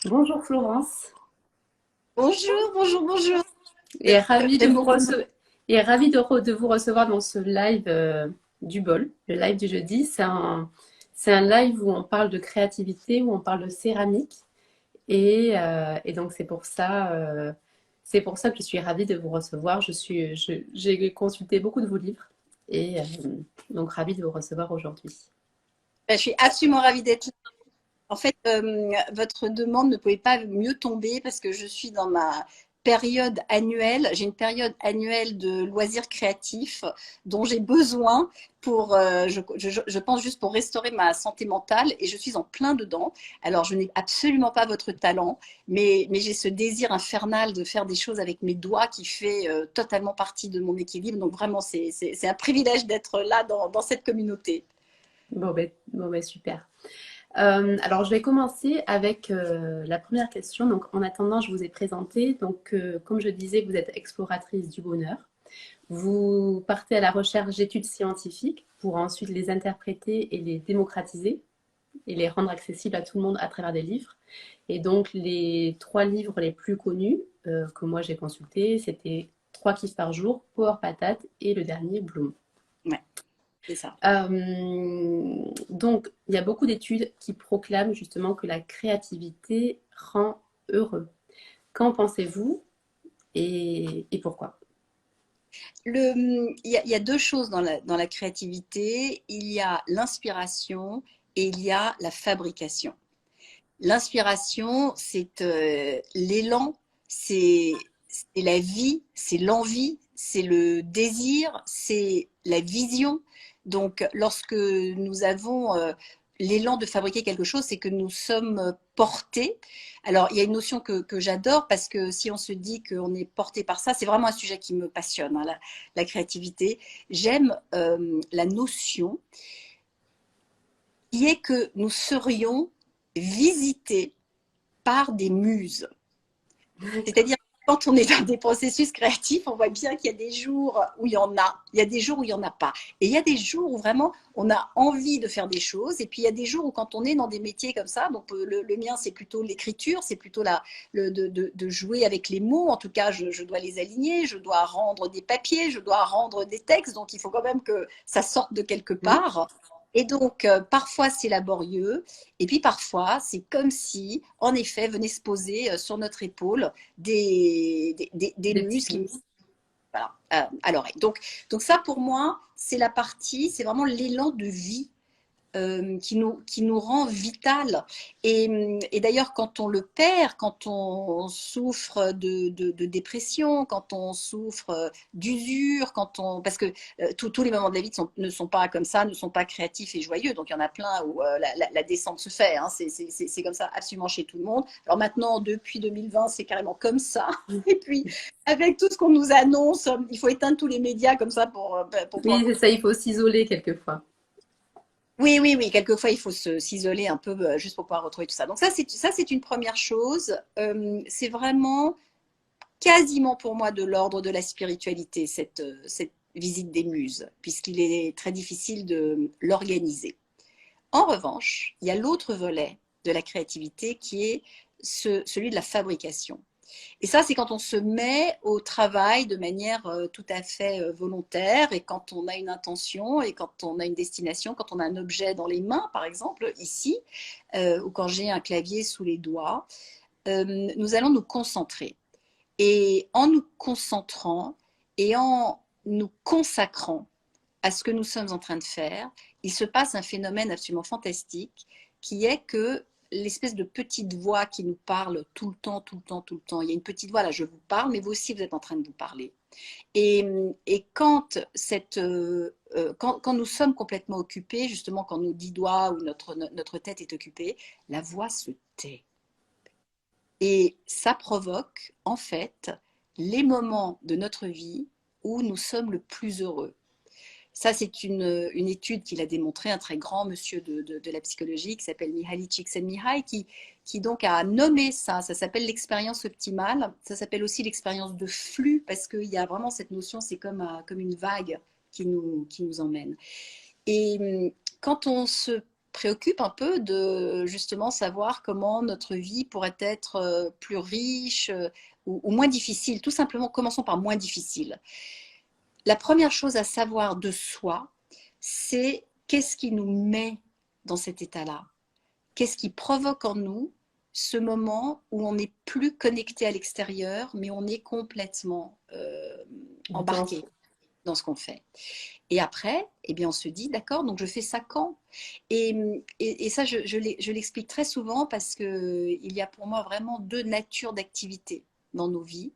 Bonjour Florence, Bonjour, bonjour, bonjour. et ravie de J'aime vous beaucoup. recevoir, de vous recevoir dans ce live du bol, le live du jeudi. C'est un live où on parle de créativité, où on parle de céramique, et donc c'est pour ça que je suis ravie de vous recevoir. J'ai consulté beaucoup de vos livres, et donc ravie de vous recevoir aujourd'hui. Je suis absolument ravie d'être là. En fait, votre demande ne pouvait pas mieux tomber parce que je suis dans ma période annuelle. J'ai une période annuelle de loisirs créatifs dont j'ai besoin pour, je pense, juste pour restaurer ma santé mentale et je suis en plein dedans. Alors, je n'ai absolument pas votre talent, mais j'ai ce désir infernal de faire des choses avec mes doigts qui fait totalement partie de mon équilibre. Donc, vraiment, c'est un privilège d'être là dans cette communauté. Bon, ben, super. Alors, je vais commencer avec la première question. Donc, en attendant, je vous ai présenté. Donc, comme je disais, vous êtes exploratrice du bonheur. Vous partez à la recherche d'études scientifiques pour ensuite les interpréter et les démocratiser et les rendre accessibles à tout le monde à travers des livres. Et donc, les trois livres les plus connus que moi j'ai consultés, c'était Trois kiffs par jour, Power Patate et le dernier Bloom. Ouais, c'est ça. Donc, il y a beaucoup d'études qui proclament justement que la créativité rend heureux. Qu'en pensez-vous et pourquoi? Il y a deux choses dans la créativité. Il y a l'inspiration et il y a la fabrication. L'inspiration, c'est l'élan, c'est la vie, c'est l'envie, c'est le désir, c'est la vision. Donc, lorsque nous avons l'élan de fabriquer quelque chose, c'est que nous sommes portés. Alors, il y a une notion que j'adore parce que si on se dit qu'on est porté par ça, c'est vraiment un sujet qui me passionne, hein, la créativité. J'aime la notion qui est que nous serions visités par des muses. C'est-à-dire, quand on est dans des processus créatifs, on voit bien qu'il y a des jours où il y en a, il y a des jours où il n'y en a pas. Et il y a des jours où vraiment on a envie de faire des choses. Et puis il y a des jours où quand on est dans des métiers comme ça, donc le mien c'est plutôt l'écriture, c'est plutôt de jouer avec les mots. En tout cas, je dois les aligner, je dois rendre des papiers, je dois rendre des textes. Donc il faut quand même que ça sorte de quelque Hmm. part. Et donc, parfois, c'est laborieux. Et puis, parfois, c'est comme si, en effet, venait se poser sur notre épaule des Des petites muses qui mots. nous voilà, à l'oreille. Donc, ça, pour moi, c'est la partie, c'est vraiment l'élan de vie qui nous rend vital. Et d'ailleurs, quand on le perd, quand on souffre de dépression, quand on souffre d'usure, parce que tous les moments de la vie ne sont pas comme ça, ne sont pas créatifs et joyeux. Donc il y en a plein où la descente se fait. Hein, c'est comme ça absolument chez tout le monde. Alors maintenant, depuis 2020, c'est carrément comme ça. Et puis, avec tout ce qu'on nous annonce, il faut éteindre tous les médias comme ça pour Oui, pouvoir. c'est ça, il faut s'isoler quelquefois. Oui, oui, oui. Quelquefois, il faut s'isoler un peu juste pour pouvoir retrouver tout ça. Donc ça, c'est une première chose. C'est vraiment quasiment pour moi de l'ordre de la spiritualité, cette visite des muses, puisqu'il est très difficile de l'organiser. En revanche, il y a l'autre volet de la créativité qui est celui de la fabrication. Et ça, c'est quand on se met au travail de manière tout à fait volontaire et quand on a une intention et quand on a une destination, quand on a un objet dans les mains, par exemple, ici, ou quand j'ai un clavier sous les doigts, nous allons nous concentrer. Et en nous concentrant et en nous consacrant à ce que nous sommes en train de faire, il se passe un phénomène absolument fantastique qui est que l'espèce de petite voix qui nous parle tout le temps, tout le temps, tout le temps. Il y a une petite voix là, je vous parle, mais vous aussi vous êtes en train de vous parler. Et quand nous sommes complètement occupés, justement quand nos 10 doigts ou notre tête est occupée, la voix se tait. Et ça provoque en fait les moments de notre vie où nous sommes le plus heureux. Ça, c'est une étude qu'il a démontré, un très grand monsieur de la psychologie qui s'appelle Mihaly Csikszentmihalyi, qui donc a nommé ça. Ça s'appelle l'expérience optimale. Ça s'appelle aussi l'expérience de flux parce qu'il y a vraiment cette notion, c'est comme une vague qui nous emmène. Et quand on se préoccupe un peu de justement savoir comment notre vie pourrait être plus riche ou moins difficile. Tout simplement, commençons par moins difficile. La première chose à savoir de soi, c'est qu'est-ce qui nous met dans cet état-là? Qu'est-ce qui provoque en nous ce moment où on n'est plus connecté à l'extérieur, mais on est complètement embarqué dans ce qu'on fait. Et après, eh bien, on se dit, d'accord, donc je fais ça quand? Et ça, je l'explique très souvent parce qu'il y a pour moi vraiment deux natures d'activités dans nos vies.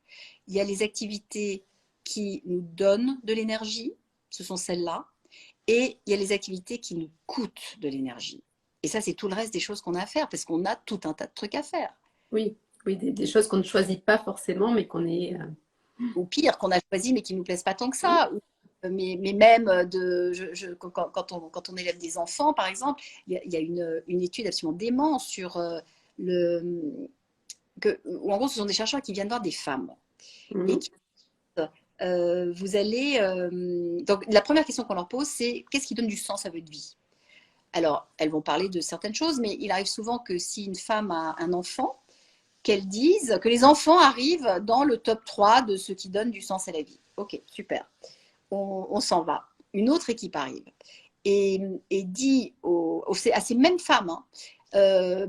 Il y a les activités qui nous donnent de l'énergie, ce sont celles-là, et il y a les activités qui nous coûtent de l'énergie. Et ça, c'est tout le reste des choses qu'on a à faire parce qu'on a tout un tas de trucs à faire. Oui, oui, des choses qu'on ne choisit pas forcément, mais qu'on est... Ou pire, qu'on a choisi mais qui ne nous plaisent pas tant que ça. Mais même quand on élève des enfants, par exemple, il y a une étude absolument démente sur où en gros, ce sont des chercheurs qui viennent voir des femmes. Et qui, vous allez. Donc, la première question qu'on leur pose, c'est qu'est-ce qui donne du sens à votre vie? Alors, elles vont parler de certaines choses, mais il arrive souvent que si une femme a un enfant, qu'elles disent que les enfants arrivent dans le top 3 de ce qui donne du sens à la vie. Ok, super. On s'en va. Une autre équipe arrive et dit à ces mêmes femmes, hein,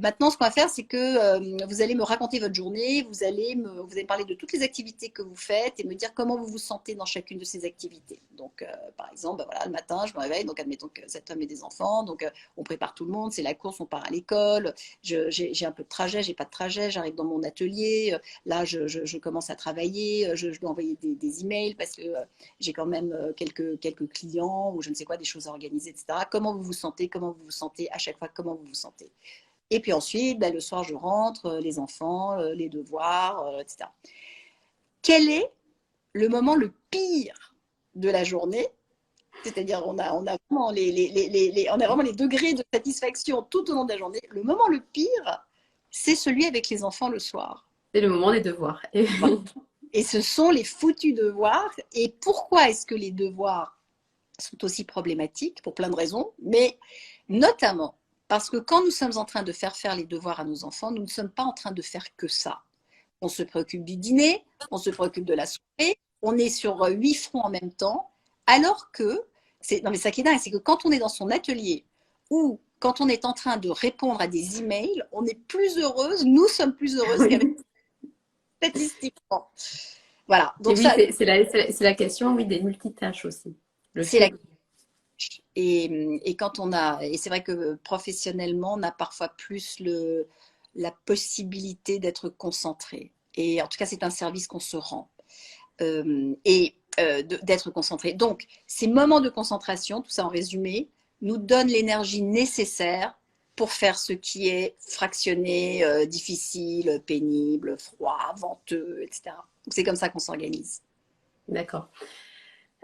maintenant, ce qu'on va faire, c'est que vous allez me raconter votre journée, vous allez me parler de toutes les activités que vous faites et me dire comment vous vous sentez dans chacune de ces activités. Donc, par exemple, ben voilà, le matin, je me réveille, donc admettons que cette femme ait des enfants, donc on prépare tout le monde, c'est la course, on part à l'école, j'ai un peu de trajet, j'ai pas de trajet, j'arrive dans mon atelier, là, je commence à travailler, je dois envoyer des emails parce que j'ai quand même quelques clients ou je ne sais quoi, des choses à organiser, etc. Comment vous vous sentez à chaque fois, comment vous vous sentez. Et puis ensuite, ben, le soir, je rentre, les enfants, les devoirs, etc. Quel est le moment le pire de la journée? C'est-à-dire, on a vraiment on a vraiment les degrés de satisfaction tout au long de la journée. Le moment le pire, c'est celui avec les enfants le soir. C'est le moment des devoirs. Et ce sont les foutus devoirs. Et pourquoi est-ce que les devoirs sont aussi problématiques? Pour plein de raisons, mais notamment parce que quand nous sommes en train de faire les devoirs à nos enfants, nous ne sommes pas en train de faire que ça. On se préoccupe du dîner, on se préoccupe de la soirée, on est sur 8 fronts en même temps, alors que, non mais ça qui est dingue, c'est que quand on est dans son atelier ou quand on est en train de répondre à des emails, on est plus heureuse, nous sommes plus heureuses qu'avec statistiquement. Voilà. Donc oui, c'est la question, oui, des multitâches aussi. C'est la et quand on a, et c'est vrai que professionnellement, on a parfois plus la possibilité d'être concentré. Et en tout cas, c'est un service qu'on se rend. D'être concentré. Donc, ces moments de concentration, tout ça en résumé, nous donnent l'énergie nécessaire pour faire ce qui est fractionné, difficile, pénible, froid, venteux, etc. Donc, c'est comme ça qu'on s'organise. D'accord.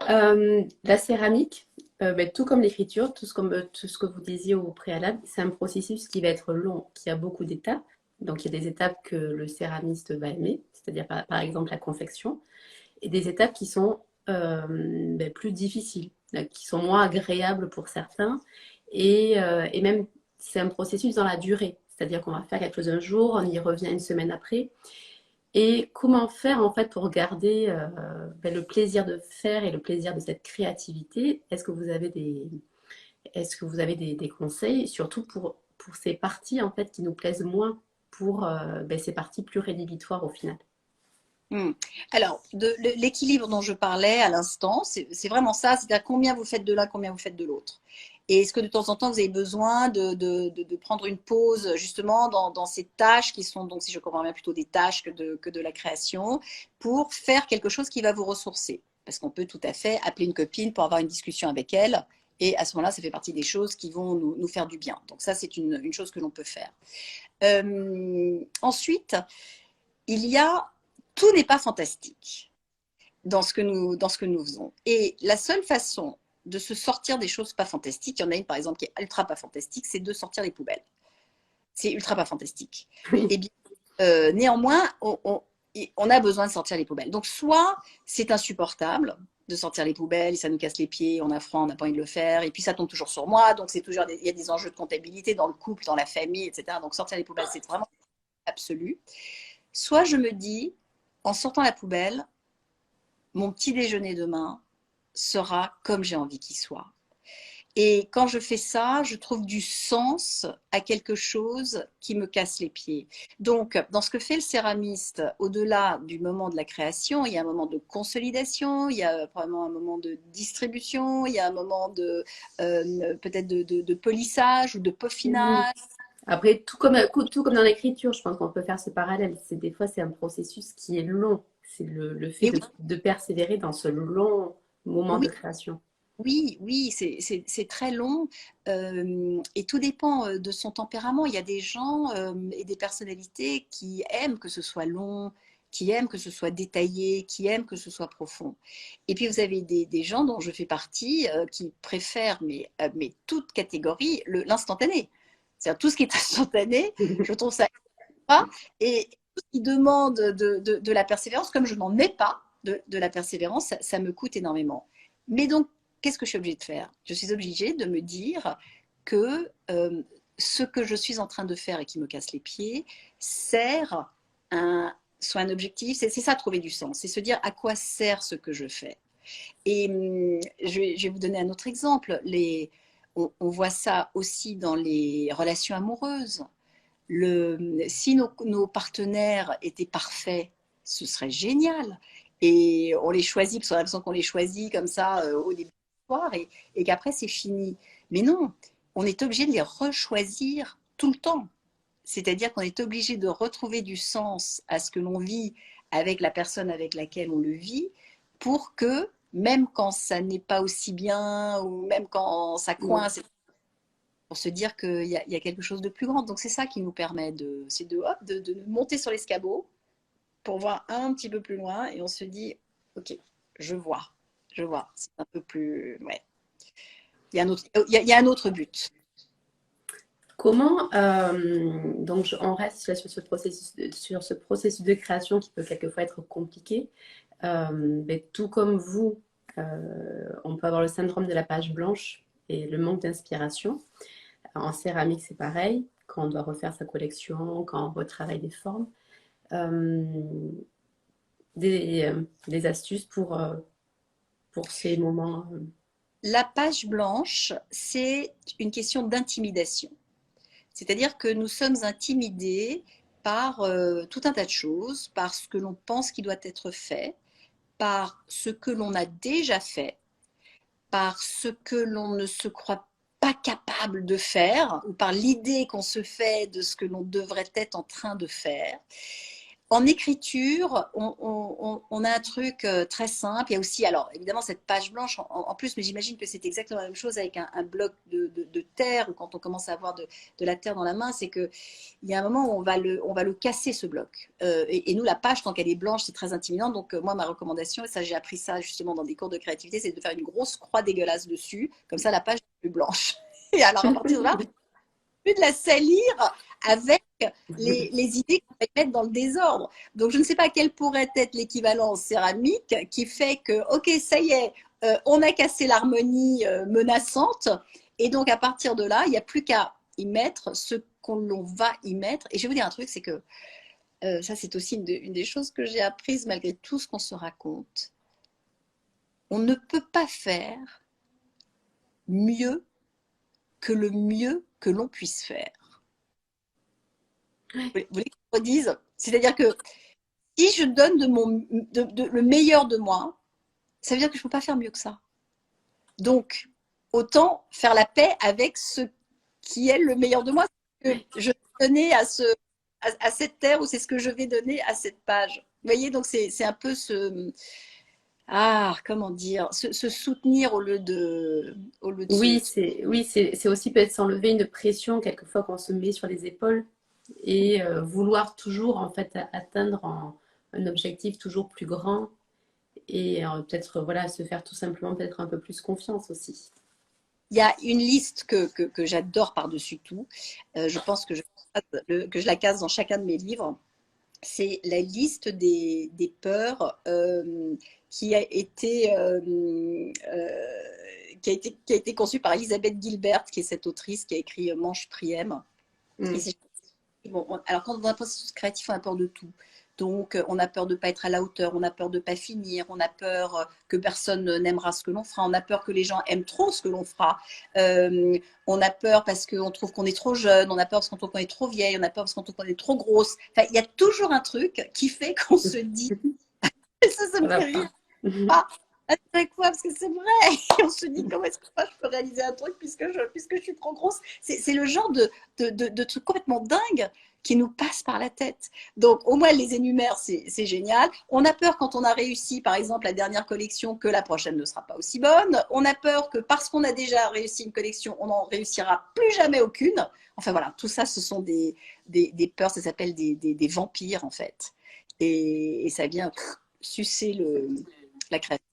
La céramique, tout comme l'écriture, tout ce que vous disiez au préalable, c'est un processus qui va être long, qui a beaucoup d'étapes. Donc, il y a des étapes que le céramiste va aimer, c'est-à-dire par exemple la confection, et des étapes qui sont plus difficiles, qui sont moins agréables pour certains, et même c'est un processus dans la durée, c'est-à-dire qu'on va faire quelque chose un jour, on y revient une semaine après. Et comment faire en fait pour garder le plaisir de faire et le plaisir de cette créativité? Est-ce que vous avez des conseils, surtout pour ces parties en fait qui nous plaisent moins, pour ces parties plus rédhibitoires au final? Alors, l'équilibre dont je parlais à l'instant, c'est vraiment ça, c'est-à-dire combien vous faites de l'un, combien vous faites de l'autre. Et est-ce que de temps en temps, vous avez besoin de prendre une pause justement dans ces tâches qui sont, donc si je comprends bien, plutôt des tâches que de la création, pour faire quelque chose qui va vous ressourcer? Parce qu'on peut tout à fait appeler une copine pour avoir une discussion avec elle, et à ce moment-là, ça fait partie des choses qui vont nous faire du bien. Donc ça, c'est une chose que l'on peut faire. Ensuite, tout n'est pas fantastique dans ce que nous faisons. Et la seule façon de se sortir des choses pas fantastiques, il y en a une par exemple qui est ultra pas fantastique, c'est de sortir les poubelles. C'est ultra pas fantastique. Oui. Et bien, néanmoins, on a besoin de sortir les poubelles. Donc soit c'est insupportable, de sortir les poubelles, ça nous casse les pieds, on a froid, on n'a pas envie de le faire, et puis ça tombe toujours sur moi, donc c'est toujours il y a des enjeux de comptabilité dans le couple, dans la famille, etc. Donc sortir les poubelles, c'est vraiment absolu. Soit je me dis, en sortant la poubelle, mon petit déjeuner demain sera comme j'ai envie qu'il soit. Et quand je fais ça, je trouve du sens à quelque chose qui me casse les pieds. Donc, dans ce que fait le céramiste, au-delà du moment de la création, il y a un moment de consolidation, il y a probablement un moment de distribution, il y a un moment de peut-être de polissage ou de Oui. peaufinage. Après, tout comme dans l'écriture, je pense qu'on peut faire ce parallèle. Des fois, c'est un processus qui est long. C'est le fait Et de persévérer dans ce long moment de oui, création. oui, oui, c'est très long et tout dépend de son tempérament. Il y a des gens et des personnalités qui aiment que ce soit long, qui aiment que ce soit détaillé, qui aiment que ce soit profond. Et puis vous avez des gens dont je fais partie qui préfèrent, mais toute catégorie, l'instantané. C'est-à-dire tout ce qui est instantané, je trouve ça pas. Et tout ce qui demande de la persévérance, comme je n'en ai pas de la persévérance, ça me coûte énormément. Mais donc, qu'est-ce que je suis obligée de faire? Je suis obligée de me dire que ce que je suis en train de faire et qui me casse les pieds sert soit un objectif. C'est ça, trouver du sens. C'est se dire à quoi sert ce que je fais. Et je vais vous donner un autre exemple. On voit ça aussi dans les relations amoureuses. Si nos partenaires étaient parfaits, ce serait génial. Et on les choisit, parce qu'on a l'impression qu'on les choisit comme ça au début de l'histoire et qu'après c'est fini. Mais non, on est obligé de les rechoisir tout le temps. C'est-à-dire qu'on est obligé de retrouver du sens à ce que l'on vit avec la personne avec laquelle on le vit pour que, même quand ça n'est pas aussi bien ou même quand ça Oui. coince, pour se dire qu'il y a quelque chose de plus grand. Donc c'est ça qui nous permet de monter sur l'escabeau pour voir un petit peu plus loin et on se dit, ok, je vois, c'est un peu plus... Ouais. Il y a un autre but. Comment, donc on reste là sur ce processus de création qui peut quelquefois être compliqué. Mais tout comme vous, on peut avoir le syndrome de la page blanche et le manque d'inspiration. En céramique, c'est pareil, quand on doit refaire sa collection, quand on retravaille des formes. Euh, des astuces pour ces moments. La page blanche, c'est une question d'intimidation. C'est-à-dire que nous sommes intimidés par tout un tas de choses, par ce que l'on pense qui doit être fait, par ce que l'on a déjà fait, par ce que l'on ne se croit pas capable de faire, ou par l'idée qu'on se fait de ce que l'on devrait être en train de faire. En écriture, on a un truc très simple. Il y a aussi, alors évidemment, cette page blanche en plus, mais j'imagine que c'est exactement la même chose avec un bloc de terre, ou quand on commence à avoir de la terre dans la main, c'est qu'il y a un moment où on va le casser, ce bloc. Et nous, la page, tant qu'elle est blanche, c'est très intimidant. Donc, moi, ma recommandation, et ça, j'ai appris ça justement dans des cours de créativité, c'est de faire une grosse croix dégueulasse dessus. Comme ça, la page est plus blanche. Et alors, à partir de là, plus de la salir avec les idées qu'on va mettre dans le désordre. Donc, je ne sais pas quel pourrait être l'équivalent en céramique qui fait que, ok, ça y est, on a cassé l'harmonie menaçante. Et donc, à partir de là, il n'y a plus qu'à y mettre ce qu'on va y mettre. Et je vais vous dire un truc, c'est que ça, c'est aussi une des choses que j'ai apprises malgré tout ce qu'on se raconte. On ne peut pas faire mieux que le mieux que l'on puisse faire. Vous voulez que je redise? C'est-à-dire que si je donne le meilleur de moi, ça veut dire que je ne peux pas faire mieux que ça. Donc, autant faire la paix avec ce qui est le meilleur de moi, ce que je vais donner à cette terre, ou c'est ce que je vais donner à cette page. Vous voyez, donc c'est un peu comment dire, se soutenir au lieu de Oui, c'est aussi peut-être s'enlever une pression quelquefois qu'on se met sur les épaules et vouloir toujours en fait atteindre un objectif toujours plus grand et peut-être voilà se faire tout simplement peut-être un peu plus confiance aussi. Il y a une liste que j'adore par-dessus tout. Je pense que je la case dans chacun de mes livres. c'est la liste des peurs qui a été, qui a été conçue par Elisabeth Gilbert, qui est cette autrice qui a écrit Manche Priem. Et Mm. bon, alors quand on est dans un processus créatif, on a peur de tout. Donc, on a peur de ne pas être à la hauteur, on a peur de ne pas finir, on a peur que personne n'aimera ce que l'on fera, on a peur que les gens aiment trop ce que l'on fera, on a peur parce qu'on trouve qu'on est trop jeune, on a peur parce qu'on trouve qu'on est trop vieille, on a peur parce qu'on trouve qu'on est trop grosse. Enfin, il y a toujours un truc qui fait qu'on se dit, et ça Ça me va fait pas. rire. Ah, avec quoi? Parce que c'est vrai. Et on se dit, comment est-ce que moi, je peux réaliser un truc puisque je suis trop grosse? C'est le genre de truc complètement dingue qui nous passe par la tête. Donc, au moins, elle les énumère, c'est génial. On a peur quand on a réussi, par exemple, la dernière collection, que la prochaine ne sera pas aussi bonne. On a peur que parce qu'on a déjà réussi une collection, on n'en réussira plus jamais aucune. Enfin, voilà, tout ça, ce sont des peurs, ça s'appelle des vampires, en fait. Et ça vient sucer la création.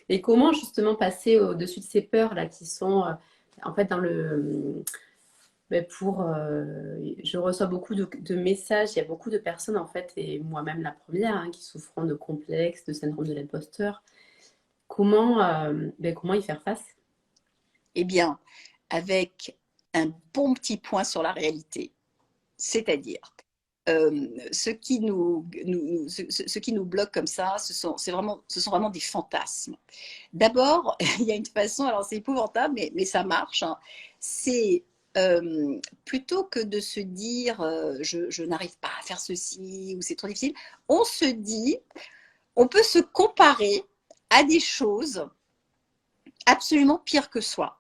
Et comment justement passer au-dessus de ces peurs là qui sont en fait dans le ben, je reçois beaucoup de messages, il y a beaucoup de personnes en fait, et moi-même la première, hein, qui souffrent de complexes, de syndrome de l'imposteur. Comment y faire face? Eh bien, avec un bon petit point sur la réalité. C'est-à-dire, ce qui nous bloque comme ça, ce sont vraiment des fantasmes. D'abord, il y a une façon, alors c'est épouvantable, mais ça marche, hein, c'est plutôt que de se dire je n'arrive pas à faire ceci ou c'est trop difficile, on se dit, on peut se comparer à des choses absolument pires que soi.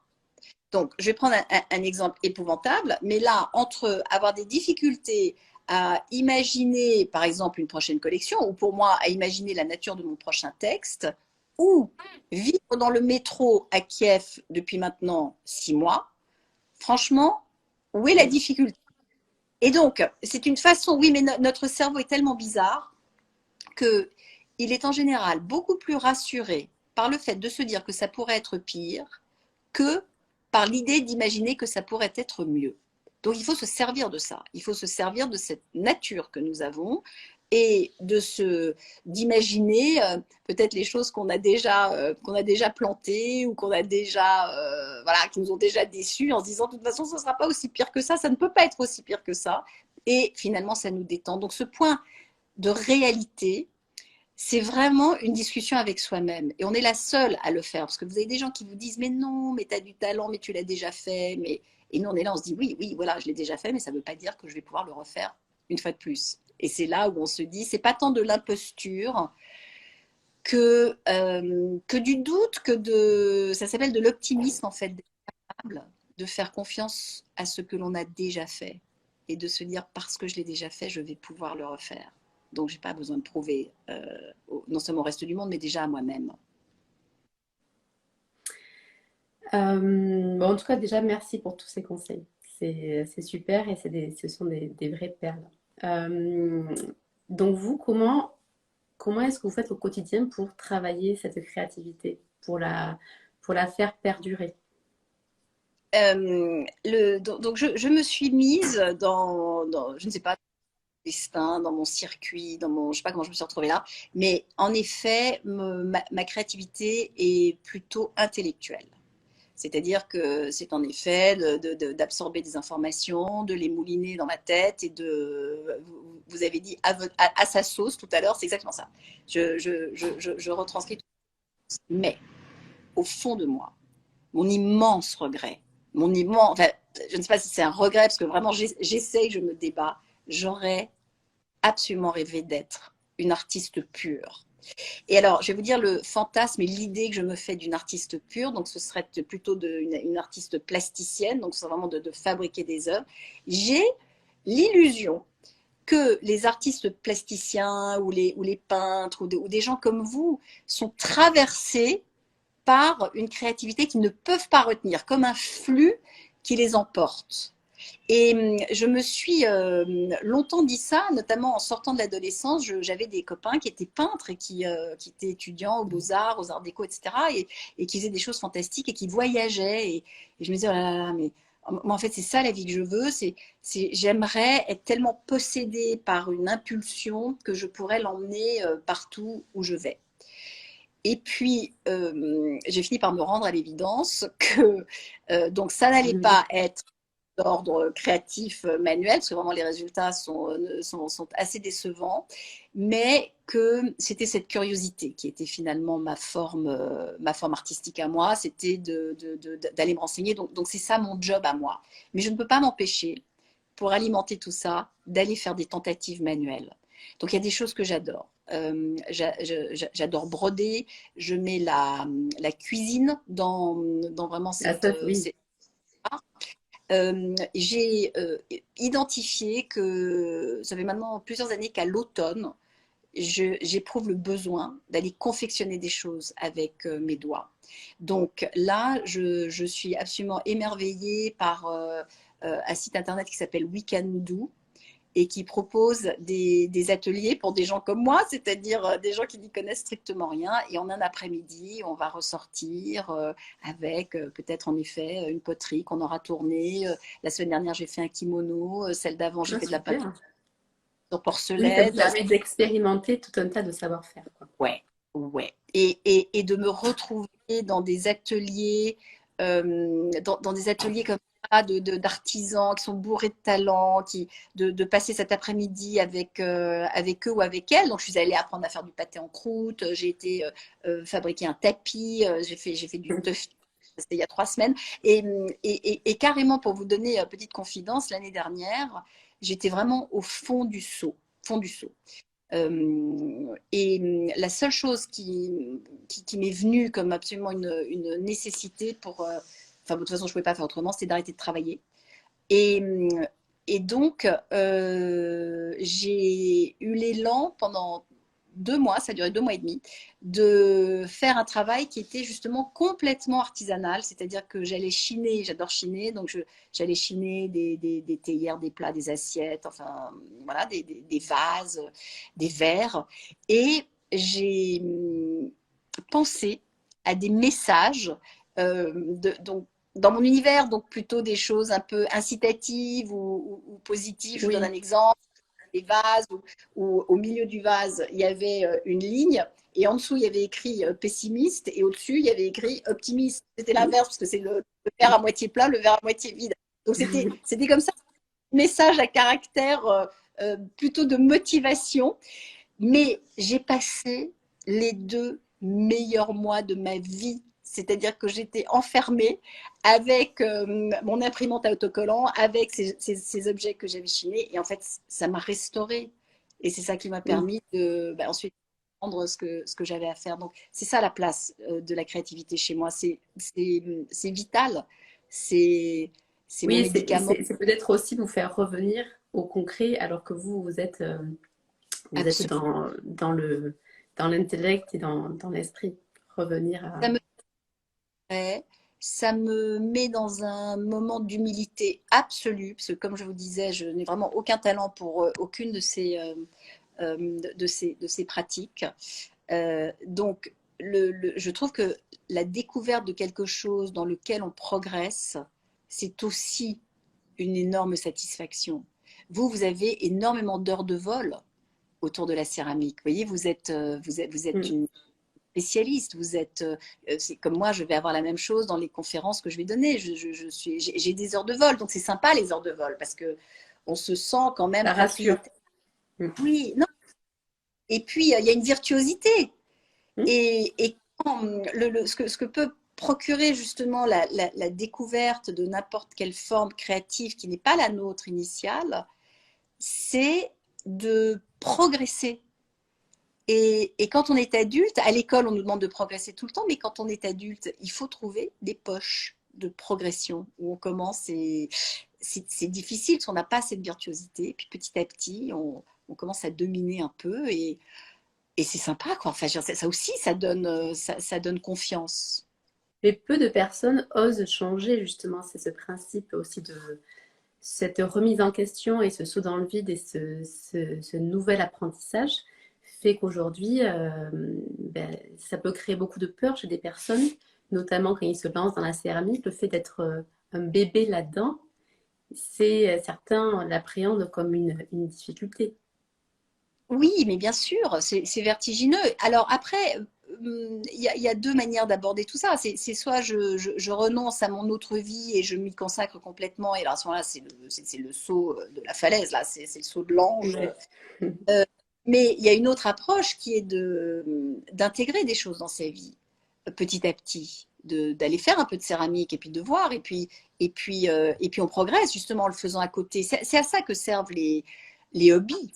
Donc, je vais prendre un exemple épouvantable, mais là, entre avoir des difficultés à imaginer, par exemple, une prochaine collection, ou pour moi, à imaginer la nature de mon prochain texte, ou vivre dans le métro à Kiev depuis maintenant 6 mois, franchement, où est la difficulté? Et donc, c'est une façon, oui, mais notre cerveau est tellement bizarre qu'il est en général beaucoup plus rassuré par le fait de se dire que ça pourrait être pire que par l'idée d'imaginer que ça pourrait être mieux. Donc il faut se servir de ça, il faut se servir de cette nature que nous avons et d'imaginer peut-être les choses qu'on a déjà plantées ou qu'on a déjà voilà, qui nous ont déjà déçus en se disant de toute façon ce ne sera pas aussi pire que ça ne peut pas être aussi pire que ça, et finalement ça nous détend. Donc ce point de réalité, c'est vraiment une discussion avec soi-même. Et on est la seule à le faire. Parce que vous avez des gens qui vous disent, mais non, mais tu as du talent, mais tu l'as déjà fait. Et nous, on est là, on se dit, oui, oui, voilà, je l'ai déjà fait, mais ça ne veut pas dire que je vais pouvoir le refaire une fois de plus. Et c'est là où on se dit, c'est pas tant de l'imposture que du doute, ça s'appelle de l'optimisme, en fait, de faire confiance à ce que l'on a déjà fait et de se dire, parce que je l'ai déjà fait, je vais pouvoir le refaire. Donc, je n'ai pas besoin de prouver, non seulement au reste du monde, mais déjà à moi-même. Bon, en tout cas, déjà, merci pour tous ces conseils. C'est super et ce sont des vraies perles. Euh, donc, vous, comment est-ce que vous faites au quotidien pour travailler cette créativité, pour la faire perdurer? Donc, je me suis mise je ne sais pas, destin, dans mon circuit, je sais pas comment je me suis retrouvée là, mais en effet, ma créativité est plutôt intellectuelle. C'est-à-dire que c'est en effet d'absorber des informations, de les mouliner dans ma tête vous avez dit à sa sauce tout à l'heure, c'est exactement ça. Je retranscris tout. Mais au fond de moi, mon immense regret, enfin, je ne sais pas si c'est un regret, parce que vraiment j'essaye, je me débat, j'aurais absolument rêvé d'être une artiste pure. Et alors, je vais vous dire le fantasme et l'idée que je me fais d'une artiste pure. Donc, ce serait plutôt une artiste plasticienne, donc c'est vraiment de fabriquer des œuvres. J'ai l'illusion que les artistes plasticiens ou les peintres ou des gens comme vous sont traversés par une créativité qu'ils ne peuvent pas retenir, comme un flux qui les emporte. Et je me suis longtemps dit ça, notamment en sortant de l'adolescence. J'avais des copains qui étaient peintres et qui étaient étudiants aux Beaux-Arts, aux Arts Déco, etc. Et qui faisaient des choses fantastiques et qui voyageaient. Et je me disais, oh là là, mais moi, en fait, c'est ça la vie que je veux. J'aimerais être tellement possédée par une impulsion que je pourrais l'emmener partout où je vais. Et puis, j'ai fini par me rendre à l'évidence que donc ça n'allait pas être d'ordre créatif manuel, parce que vraiment les résultats sont assez décevants, mais que c'était cette curiosité qui était finalement ma forme artistique à moi, c'était d'aller me renseigner. Donc c'est ça mon job à moi. Mais je ne peux pas m'empêcher, pour alimenter tout ça, d'aller faire des tentatives manuelles. Donc il y a des choses que j'adore. J'adore broder, je mets la cuisine dans vraiment Ah, ça, oui. cette j'ai identifié que ça fait maintenant plusieurs années qu'à l'automne, j'éprouve le besoin d'aller confectionner des choses avec mes doigts. Donc là, je suis absolument émerveillée par un site internet qui s'appelle We Can Do, et qui propose des ateliers pour des gens comme moi, c'est-à-dire des gens qui n'y connaissent strictement rien. Et en un après-midi, on va ressortir avec peut-être en effet une poterie qu'on aura tournée. La semaine dernière, j'ai fait un kimono. Celle d'avant, j'ai Ah, fait de la peinture super. sur Oui, ça vous porcelaine. permet d'expérimenter tout un tas de savoir-faire, quoi. Ouais, ouais. Et de me retrouver dans des ateliers, dans des ateliers comme ça, d'artisans qui sont bourrés de talent, de passer cet après-midi avec eux ou avec elles. Donc, je suis allée apprendre à faire du pâté en croûte, j'ai été fabriquer un tapis, j'ai fait du tufting. C'était il y a 3 semaines. Et carrément, pour vous donner une petite confidence, l'année dernière, j'étais vraiment au fond du seau. Fond du seau. Et la seule chose qui m'est venue comme absolument une nécessité pour. Enfin, de toute façon, je ne pouvais pas faire autrement, c'était d'arrêter de travailler. Et, et donc, j'ai eu l'élan pendant 2 mois, ça a duré 2 mois et demi, de faire un travail qui était justement complètement artisanal, c'est-à-dire que j'allais chiner, j'adore chiner, donc j'allais chiner des théières, des plats, des assiettes, enfin voilà, des vases, des verres, et j'ai pensé à des messages, donc dans mon univers, donc plutôt des choses un peu incitatives ou positives. Je vous donne Oui. un exemple, des vases où au milieu du vase, il y avait une ligne et en dessous, il y avait écrit pessimiste et au-dessus, il y avait écrit optimiste. C'était l'inverse parce que c'est le verre à moitié plein, le verre à moitié vide. Donc c'était comme ça, un message à caractère plutôt de motivation. Mais j'ai passé les 2 meilleurs mois de ma vie. C'est-à-dire que j'étais enfermée avec mon imprimante à autocollant, avec ces objets que j'avais chinés. Et en fait, ça m'a restaurée. Et c'est ça qui m'a Oui. permis de ensuite prendre ce que j'avais à faire. Donc, c'est ça la place de la créativité chez moi. C'est vital. C'est mon Oui, médicament. c'est peut-être aussi vous faire revenir au concret alors que vous êtes Absolument. dans l'intellect et dans l'esprit. Revenir à... Ça me fait, ça me met dans un moment d'humilité absolue, parce que comme je vous disais, je n'ai vraiment aucun talent pour aucune de ces pratiques. Donc, je trouve que la découverte de quelque chose dans lequel on progresse, c'est aussi une énorme satisfaction. Vous avez énormément d'heures de vol autour de la céramique. Vous voyez, vous êtes Mm. une spécialiste, vous êtes, c'est comme moi, je vais avoir la même chose dans les conférences que je vais donner. J'ai des heures de vol, donc c'est sympa les heures de vol parce que on se sent quand même Ça rassure. propriétaire. Mm. Oui, non. Et puis il y a une virtuosité. Mm. Et quand, ce que peut procurer justement la découverte de n'importe quelle forme créative qui n'est pas la nôtre initiale, c'est de progresser. Et quand on est adulte, à l'école, on nous demande de progresser tout le temps, mais quand on est adulte, il faut trouver des poches de progression où on commence et c'est difficile parce qu'on n'a pas cette virtuosité. Puis petit à petit, on commence à dominer un peu et c'est sympa, quoi. Enfin, ça aussi, ça donne confiance. Mais peu de personnes osent changer justement. C'est ce principe aussi de cette remise en question et ce saut dans le vide et ce nouvel apprentissage fait qu'aujourd'hui, ben, ça peut créer beaucoup de peur chez des personnes, notamment quand ils se lancent dans la céramique, le fait d'être un bébé là-dedans, certains l'appréhendent comme une difficulté. Oui, mais bien sûr, c'est vertigineux. Alors après, il y a deux manières d'aborder tout ça. C'est soit je renonce à mon autre vie et je m'y consacre complètement, et alors à ce moment-là, c'est le saut de la falaise, là, c'est le saut de l'ange. Ouais. Mais il y a une autre approche qui est d'intégrer des choses dans sa vie petit à petit, d'aller faire un peu de céramique et puis de voir, et puis on progresse justement en le faisant à côté. C'est à ça que servent les hobbies.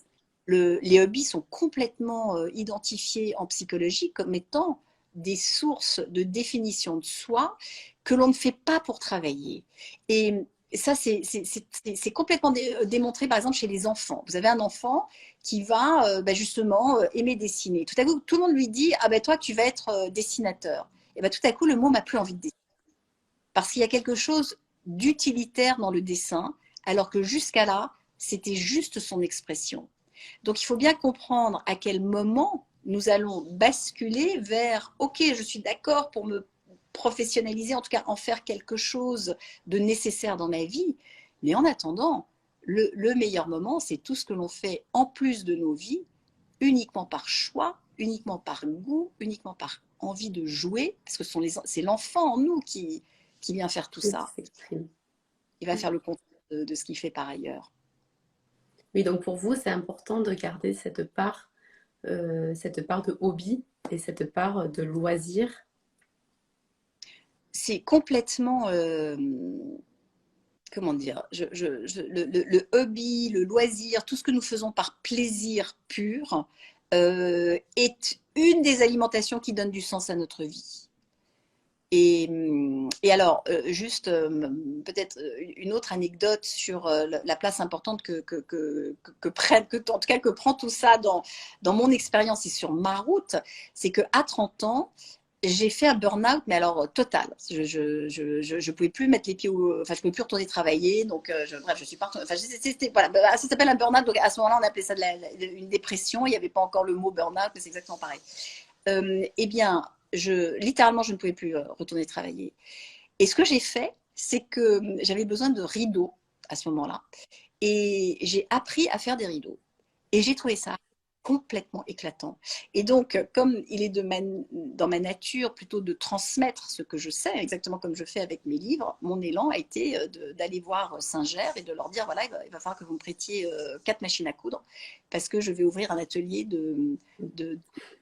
Les hobbies sont complètement identifiés en psychologie comme étant des sources de définition de soi que l'on ne fait pas pour travailler. Et ça, c'est complètement démontré, par exemple, chez les enfants. Vous avez un enfant qui va justement aimer dessiner. Tout à coup, tout le monde lui dit, ah ben toi, tu vas être dessinateur. Et ben tout à coup, le mot n'a plus envie de dessiner. Parce qu'il y a quelque chose d'utilitaire dans le dessin, alors que jusqu'à là, c'était juste son expression. Donc il faut bien comprendre à quel moment nous allons basculer vers, ok, je suis d'accord pour me professionnaliser, en tout cas en faire quelque chose de nécessaire dans ma vie, mais en attendant, le meilleur moment, c'est tout ce que l'on fait en plus de nos vies, uniquement par choix, uniquement par goût, uniquement par envie de jouer, parce que c'est l'enfant en nous qui vient faire tout Qui ça. s'exprime. Il va faire le contraire de ce qu'il fait par ailleurs. Oui, donc pour vous, c'est important de garder cette part de hobby et cette part de loisir. C'est complètement, comment dire, le hobby, le loisir, tout ce que nous faisons par plaisir pur est une des alimentations qui donne du sens à notre vie. Et alors, juste peut-être une autre anecdote sur la place importante en tout cas, que prend tout ça dans mon expérience et sur ma route, c'est qu'à 30 ans, j'ai fait un burn-out, mais alors total. Je pouvais plus mettre les pieds enfin, je pouvais plus retourner travailler. Donc, bref, je suis pas retournée. Enfin, voilà, ça s'appelle un burn-out. Donc, à ce moment-là, on appelait ça une dépression. Il n'y avait pas encore le mot burn-out, mais c'est exactement pareil. Eh bien, littéralement, je ne pouvais plus retourner travailler. Et ce que j'ai fait, c'est que j'avais besoin de rideaux à ce moment-là. Et j'ai appris à faire des rideaux. Et j'ai trouvé ça complètement éclatant. Et donc, comme il est dans ma nature plutôt de transmettre ce que je sais, exactement comme je fais avec mes livres, mon élan a été d'aller voir Singer et de leur dire, voilà, il va falloir que vous me prêtiez 4 machines à coudre, parce que je vais ouvrir un atelier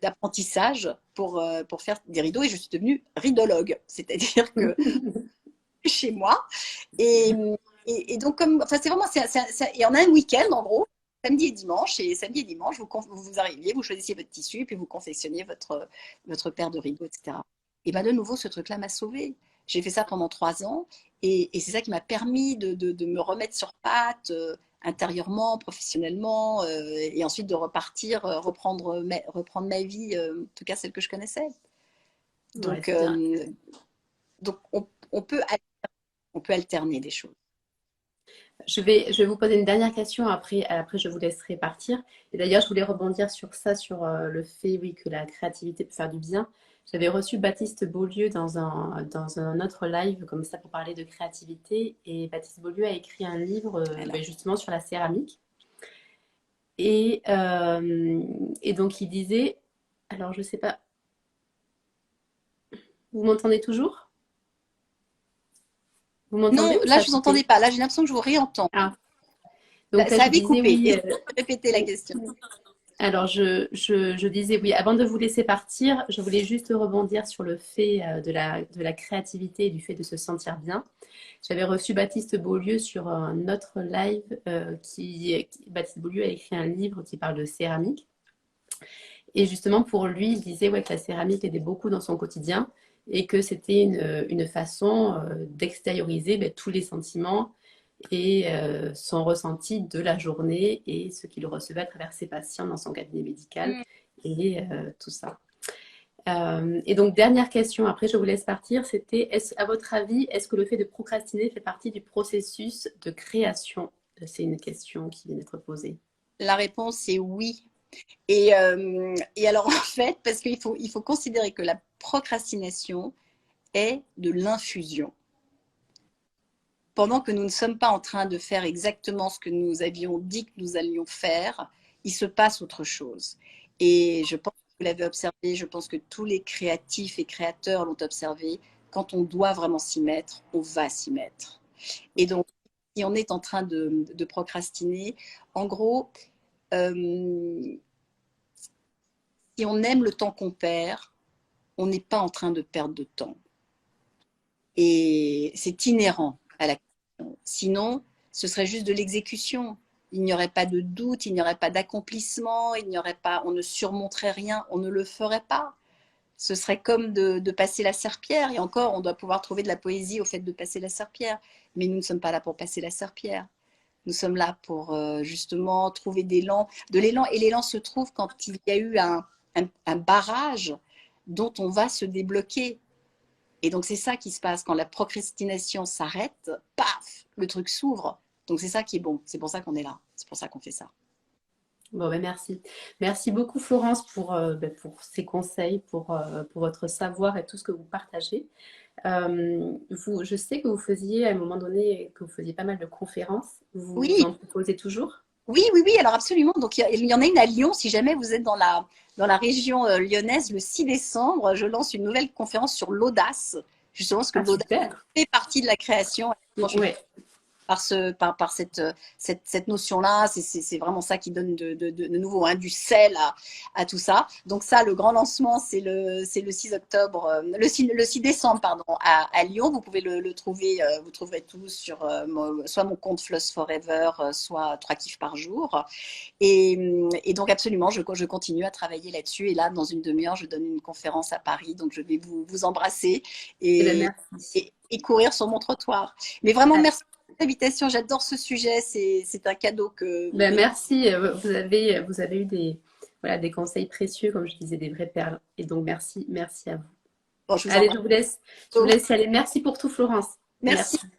d'apprentissage pour faire des rideaux, et je suis devenue ridologue. C'est-à-dire que chez moi, et, et donc, enfin, c'est vraiment, et on a un week-end en gros, samedi et dimanche, et samedi et dimanche, vous arriviez, vous choisissiez votre tissu, et puis vous confectionniez votre paire de rideaux, etc. Et bien de nouveau, ce truc-là m'a sauvée. J'ai fait ça pendant 3 ans, et c'est ça qui m'a permis de me remettre sur pattes intérieurement, professionnellement, et ensuite de repartir, reprendre ma vie, en tout cas celle que je connaissais. Ouais, Donc, c'est bien. donc on peut alterner des choses. Je vais vous poser une dernière question, après je vous laisserai partir. Et d'ailleurs, je voulais rebondir sur ça, sur le fait, oui, que la créativité peut faire du bien. J'avais reçu Baptiste Beaulieu dans un autre live comme ça pour parler de créativité. Et Baptiste Beaulieu a écrit un livre Voilà. ben, justement sur la céramique. Et, euh, et donc il disait, alors je sais pas, vous m'entendez toujours? Vous m'entendez Non, ou là, ça a je vous entendais coupé? pas. Là, j'ai l'impression que je vous réentends. Ah, donc là Ça je avait disais coupé. oui. Est-ce que vous pouvez répéter la question? Alors, je disais, oui, avant de vous laisser partir, je voulais juste rebondir sur le fait de la créativité et du fait de se sentir bien. J'avais reçu Baptiste Beaulieu sur un autre live. Baptiste Beaulieu a écrit un livre qui parle de céramique. Et justement, pour lui, il disait ouais, que la céramique aidait beaucoup dans son quotidien et que c'était une façon d'extérioriser ben, tous les sentiments et son ressenti de la journée et ce qu'il recevait à travers ses patients dans son cabinet médical Mm. et tout ça. Et donc, dernière question, après je vous laisse partir, c'était, à votre avis, est-ce que le fait de procrastiner fait partie du processus de création? C'est une question qui vient d'être posée. La réponse est oui. Et alors, en fait, parce il faut considérer que la procrastination est de l'infusion. pendant que nous ne sommes pas en train de faire exactement ce que nous avions dit que nous allions faire, il se passe autre chose. Et je pense que vous l'avez observé, je pense que tous les créatifs et créateurs l'ont observé, quand on doit vraiment s'y mettre, on va s'y mettre. Et donc, si on est en train de procrastiner, en gros, si on aime le temps qu'on perd, on n'est pas en train de perdre de temps. Et c'est inhérent à la question. Sinon, ce serait juste de l'exécution. Il n'y aurait pas de doute, il n'y aurait pas d'accomplissement, il n'y aurait pas, on ne surmonterait rien, on ne le ferait pas. Ce serait comme de passer la serpillière. Et encore, on doit pouvoir trouver de la poésie au fait de passer la serpillière. Mais nous ne sommes pas là pour passer la serpillière. Nous sommes là pour justement trouver de l'élan. Et l'élan se trouve quand il y a eu un barrage dont on va se débloquer. Et donc, c'est ça qui se passe. Quand la procrastination s'arrête, paf, le truc s'ouvre. Donc, c'est ça qui est bon. C'est pour ça qu'on est là. C'est pour ça qu'on fait ça. Bon, ben merci. Merci beaucoup, Florence, pour ces conseils, pour votre savoir et tout ce que vous partagez. Je sais que vous faisiez, à un moment donné, que vous faisiez pas mal de conférences. Vous Oui, en proposez toujours? oui, oui, oui, alors absolument. Donc, il y en a une à Lyon. Si jamais vous êtes dans la région lyonnaise, le 6 décembre, je lance une nouvelle conférence sur l'audace. Justement, parce que Ah, l'audace super. fait partie de la création. Ouais. Par cette notion-là. C'est vraiment ça qui donne de nouveau du sel à tout ça. Donc ça, le grand lancement, c'est le 6 octobre, le 6 décembre, pardon, à Lyon. Vous pouvez le trouver, vous trouverez tout sur soit mon compte Floss Forever, soit 3 kiffs par jour. Et donc absolument, je continue à travailler là-dessus. Et là, dans une demi-heure, je donne une conférence à Paris. Donc je vais vous embrasser Eh ben, et, merci. et courir sur mon trottoir. Mais vraiment, Ah, merci invitation, j'adore ce sujet, c'est un cadeau que vous ben, pouvez. merci. Vous avez eu voilà, des conseils précieux, comme je disais, des vraies perles. Et donc, merci à vous. Bon, je vous Allez, embrasse. je vous laisse y aller. Merci pour tout, Florence. Merci. Merci.